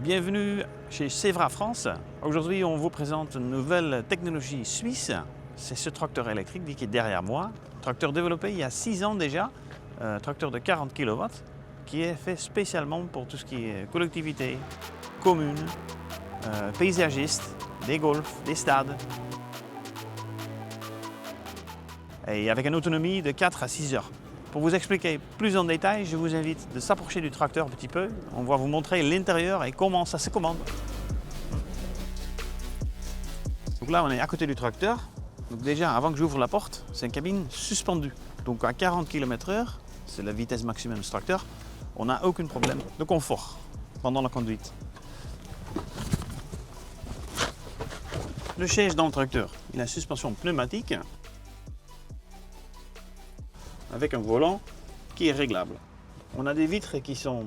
Bienvenue chez Cevra France. Aujourd'hui, on vous présente une nouvelle technologie suisse. C'est ce tracteur électrique qui est derrière moi. Tracteur développé il y a 6 ans déjà, tracteur de 40 kW, qui est fait spécialement pour tout ce qui est collectivité, commune, paysagiste, des golfs, des stades. Et avec une autonomie de 4 à 6 heures. Pour vous expliquer plus en détail, je vous invite de s'approcher du tracteur un petit peu. On va vous montrer l'intérieur et comment ça se commande. Donc là, on est à côté du tracteur. Donc déjà, avant que j'ouvre la porte, c'est une cabine suspendue. Donc à 40 km/h, c'est la vitesse maximum de ce tracteur, on n'a aucun problème de confort pendant la conduite. Le siège dans le tracteur, il a une suspension pneumatique avec un volant qui est réglable. On a des vitres qui sont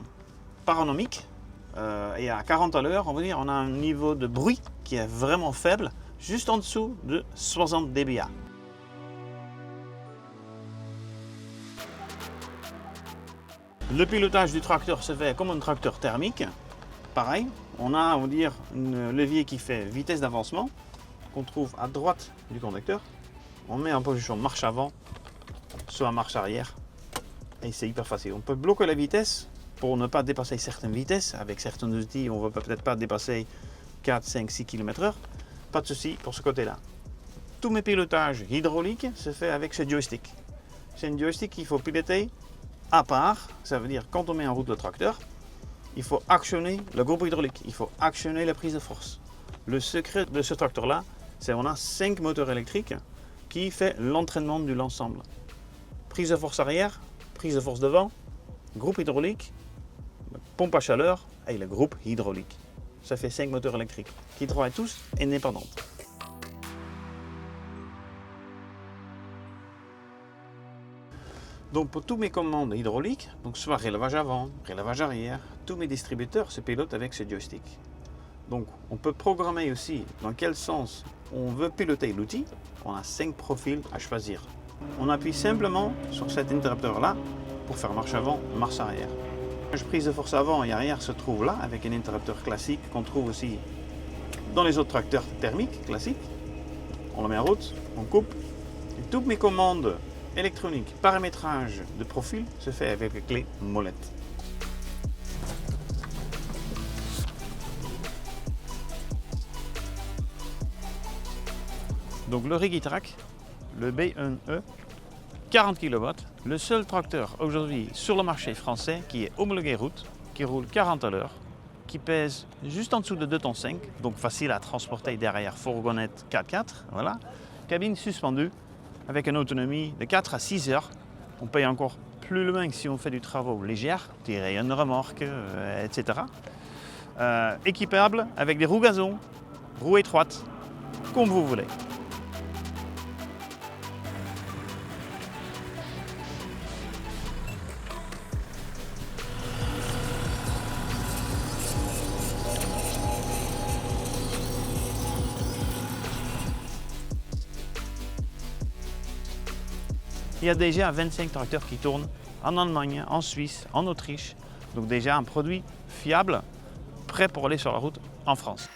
paranomiques et à 40 à l'heure, on va dire, on a un niveau de bruit qui est vraiment faible, juste en dessous de 60 dBA. Le pilotage du tracteur se fait comme un tracteur thermique. Pareil, on a, on va dire, un levier qui fait vitesse d'avancement qu'on trouve à droite du conducteur. On met en position marche avant, soit marche arrière, et c'est hyper facile. On peut bloquer la vitesse pour ne pas dépasser certaines vitesses. Avec certains outils, on ne va peut-être pas dépasser 4, 5, 6 km/h. Pas de souci pour ce côté-là. Tous mes pilotages hydrauliques se fait avec ce joystick. C'est un joystick qu'il faut piloter à part. Ça veut dire quand on met en route le tracteur, il faut actionner le groupe hydraulique, il faut actionner la prise de force. Le secret de ce tracteur-là, c'est qu'on a 5 moteurs électriques qui fait l'entraînement de l'ensemble. Prise de force arrière, prise de force devant, groupe hydraulique, pompe à chaleur et le groupe hydraulique. Ça fait 5 moteurs électriques qui travaillent tous indépendamment. Donc pour tous mes commandes hydrauliques, donc soit relevage avant, relevage arrière, tous mes distributeurs se pilotent avec ce joystick. Donc on peut programmer aussi dans quel sens on veut piloter l'outil. On a 5 profils à choisir. On appuie simplement sur cet interrupteur-là pour faire marche avant, marche arrière. La prise de force avant et arrière se trouve là avec un interrupteur classique qu'on trouve aussi dans les autres tracteurs thermiques classiques. On le met en route, on coupe. Et toutes mes commandes électroniques, paramétrage de profil se fait avec les clés molette. Donc le Regitrack, le B1E, 40 kW, le seul tracteur aujourd'hui sur le marché français qui est homologué route, qui roule 40 à l'heure, qui pèse juste en dessous de 2,5 tonnes, donc facile à transporter derrière fourgonnette 4x4, voilà. Cabine suspendue avec une autonomie de 4 à 6 heures. On paye encore plus loin que si on fait du travaux légers, tirer une remorque, etc. Équipable avec des roues gazon, roues étroites, comme vous voulez. Il y a déjà 25 tracteurs qui tournent en Allemagne, en Suisse, en Autriche. Donc déjà un produit fiable, prêt pour aller sur la route en France.